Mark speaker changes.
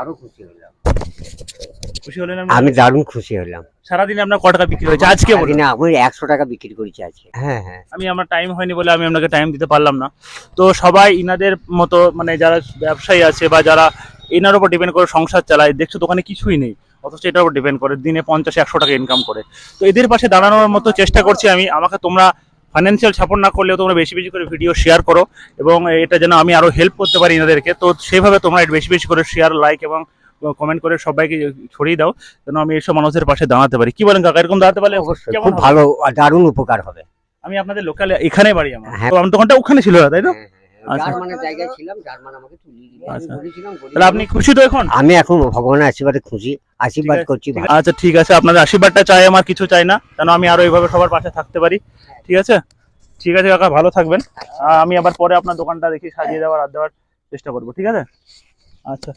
Speaker 1: আরো খুশি হলাম।
Speaker 2: খুশি হলেন
Speaker 1: আমি দারুণ খুশি হলাম।
Speaker 2: সারাদিনে আপনার ক টাকা বিক্রি হয়েছে আজকে বলুন?
Speaker 1: দিনে আমি 100 টাকা বিক্রি করেছি আজকে। হ্যাঁ হ্যাঁ।
Speaker 2: আমি আমার টাইম হয়নি বলে আমি আপনাকে টাইম দিতে পারলাম না। তো সবাই ইনাদের মতো মানে যারা ব্যবসায়ী আছে বা যারা এনার উপর ডিপেন্ড করে সংসার চালায়, দেখছো দোকানে কিছুই নেই, অথচ এটার উপর ডিপেন্ড করে দিনে 50-100 টাকা ইনকাম করে। তো এদের পাশে দাঁড়ানোর মতো চেষ্টা করছি আমি। আমাকে তোমরা ফাইন্যান্সিয়াল সাপোর্ট না করলেও তোমরা বেশি বেশি করে ভিডিও শেয়ার করো, এবং এটা যেন আমি আরো হেল্প করতে পারি এনাদেরকে। তো সেভাবে তোমরা বেশি বেশি করে শেয়ার, লাইক এবং কমেন্ট করে সবাইকে ছড়িয়ে দাও, যেন আমি এইসব মানুষদের পাশে দাঁড়াতে পারি। কি বলেন কাকা, এরকম দাঁড়াতে পারলে
Speaker 1: অবশ্যই
Speaker 2: কেমন
Speaker 1: খুব
Speaker 2: হবে?
Speaker 1: ভালো, দারুণ উপকার হবে।
Speaker 2: আমি আপনাদের লোকালে এখানে বাড়ি আমার,
Speaker 1: হ্যাঁ।
Speaker 2: তো আমার দোকানটা ওখানে ছিল তাই তো? আচ্ছা।
Speaker 1: জার্মানের জায়গায় ছিলাম, জার্মান আমাকে তুলিয়ে দিল। আমি
Speaker 2: আচ্ছা।
Speaker 1: বলেছিলাম
Speaker 2: তাহলে আপনি খুশি তো এখন?
Speaker 1: আমি এখন ভগবানের আশীর্বাদে খুশি, আশীর্বাদ করছি।
Speaker 2: আচ্ছা ঠিক আছে, আপনাদের আশীর্বাদটা চাই, আমার কিছু চাই না, যেন আমি আরো এইভাবে সবার পাশে থাকতে পারি। ঠিক আছে, ঠিক আছে কাকা, ভালো থাকবেন। আমি আবার পরে আপনার দোকানটা দেখি সাজিয়ে দেওয়ার আর দেওয়ার চেষ্টা করবো, ঠিক আছে? আচ্ছা।